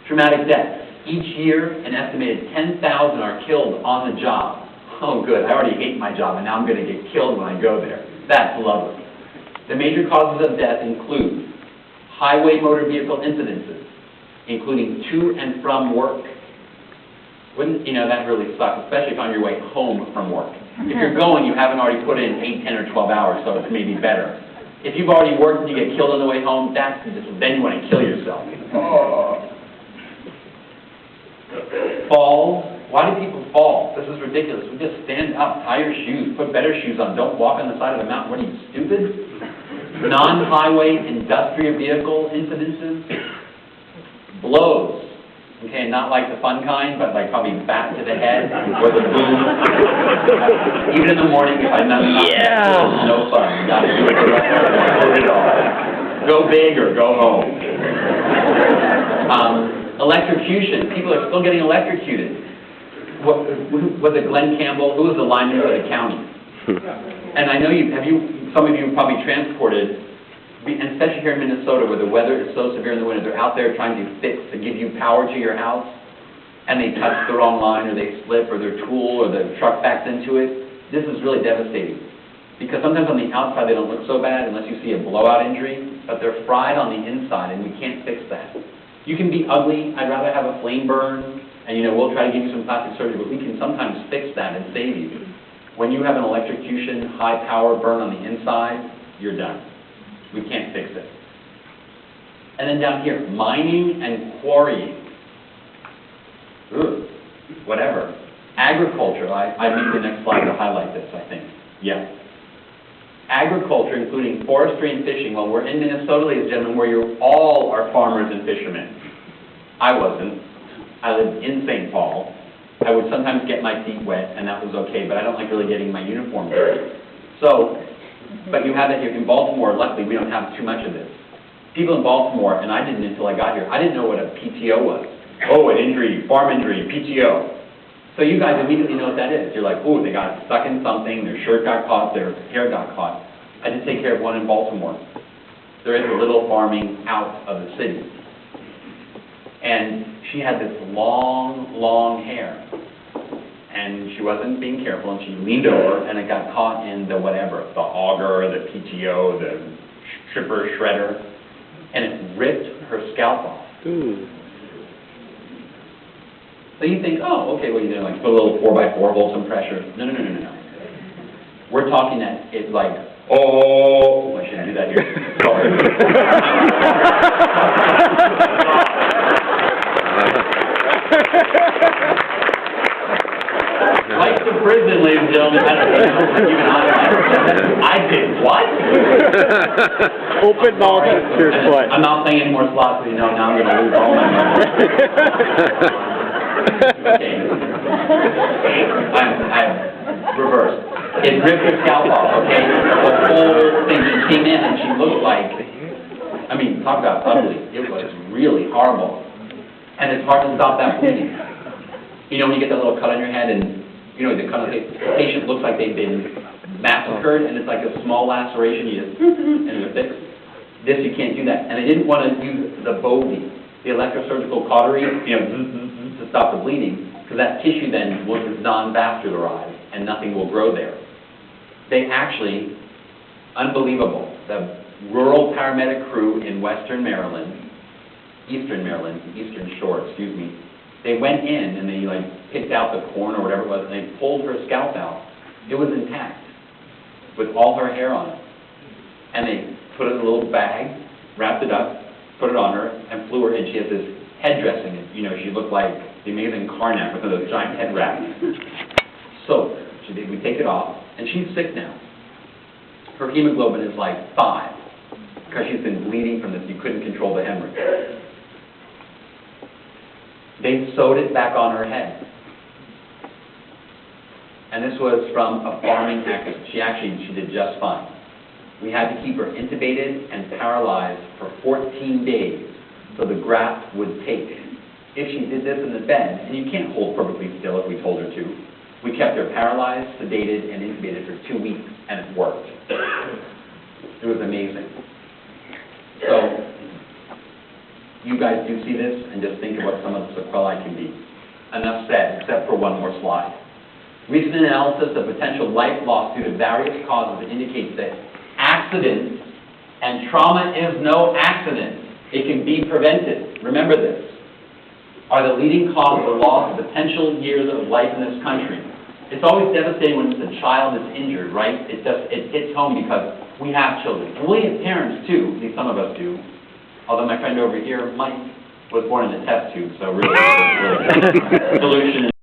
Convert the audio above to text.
Traumatic death. Each year, an estimated 10,000 are killed on the job. Oh, good. I already hate my job, and now I'm going to get killed when I go there. That's lovely. The major causes of death include highway motor vehicle incidences, including to and from work. Wouldn't, that really sucks, especially if on your way home from work. If you're going, you haven't already put in 8, 10, or 12 hours, so it's maybe better. If you've already worked and you get killed on the way home, then you want to kill yourself. Oh. Falls. Why do people fall? This is ridiculous. We just stand up, tie your shoes, put better shoes on, don't walk on the side of the mountain. What are you, stupid? Non-highway industrial vehicle incidences. Blows. Okay, not like the fun kind, but like probably back to the head or the boom. Even in the morning, if I mess up, no fun. You gotta do it the rest of the day. It all. Go big or go home. Electrocution. People are still getting electrocuted. Was it Glenn Campbell? Who was the lineman for the county? And I know some of you probably transported, and especially here in Minnesota where the weather is so severe in the winter, they're out there trying to fix to give you power to your house, and they touch the wrong line, or they slip, or their tool, or the truck backs into it. This is really devastating. Because sometimes on the outside they don't look so bad unless you see a blowout injury, but they're fried on the inside, and we can't fix that. You can be ugly. I'd rather have a flame burn, and we'll try to give you some plastic surgery, but we can sometimes fix that and save you. When you have an electrocution, high power burn on the inside, you're done. We can't fix it. And then down here, mining and quarrying. Ugh, whatever. Agriculture. I need the next slide to highlight this, I think. Yeah. Agriculture, including forestry and fishing. Well, we're in Minnesota, ladies and gentlemen, where you all are farmers and fishermen. I wasn't. I lived in St. Paul. I would sometimes get my feet wet, and that was okay, but I don't like really getting my uniform dirty. So, but you have that here. In Baltimore, luckily, we don't have too much of this. People in Baltimore, and I didn't until I got here, I didn't know what a PTO was. Oh, an injury, farm injury, PTO. So you guys immediately know what that is. You're like, oh, they got stuck in something, their shirt got caught, their hair got caught. I did take care of one in Baltimore. There is a little farming out of the city. And she had this long, long hair. And she wasn't being careful, and she leaned over, and it got caught in the whatever, the auger, the PTO, the stripper, shredder, and it ripped her scalp off. Ooh. So you think, oh, okay, well, you know, like put a little 4x4, hold some pressure. No. We're talking that it's like, oh, I shouldn't do that here. Sorry. Like the prison, ladies and gentlemen. I did what? Open mouth is your foot. I'm not saying any more slots, so now I'm going to lose all my money. Okay. I'm reversed. It ripped her scalp off, okay? The whole thing. She came in and she looked like, I mean, talk about ugly. It was really horrible. And it's hard to stop that bleeding. You know, when you get that little cut on your head and, you know, the patient looks like they've been massacred and it's like a small laceration, you just, and it's fixed. This, you can't do that. And they didn't want to use the Bovie, the electrosurgical cautery, you know, to stop the bleeding, because that tissue then will non-vascularized and nothing will grow there. They actually, unbelievable, the rural paramedic crew in Eastern Shore, excuse me, they went in and they like picked out the corn or whatever it was, and they pulled her scalp out. It was intact, with all her hair on it. And they put it in a little bag, wrapped it up, put it on her, and flew her in. She has this head dressing, and you know, she looked like the amazing Karnak with those giant head wraps. So we take it off, and she's sick now. Her hemoglobin is like 5, because she's been bleeding from this. You couldn't control the hemorrhage. They sewed it back on her head. And this was from a farming activist. She did just fine. We had to keep her intubated and paralyzed for 14 days so the graft would take. If she did this in the bed, and you can't hold perfectly still if we told her to, we kept her paralyzed, sedated, and intubated for 2 weeks, and it worked. It was amazing. So, you guys do see this and just think of what some of the sequelae can be. Enough said, except for one more slide. Recent analysis of potential life loss due to various causes indicates that accidents, and trauma is no accident, it can be prevented, remember this, are the leading cause of the loss of potential years of life in this country. It's always devastating when the child is injured, right? It hits home because we have children. And we have parents too, at least some of us do. Although my friend over here, Mike, was born in a test tube, so really, solution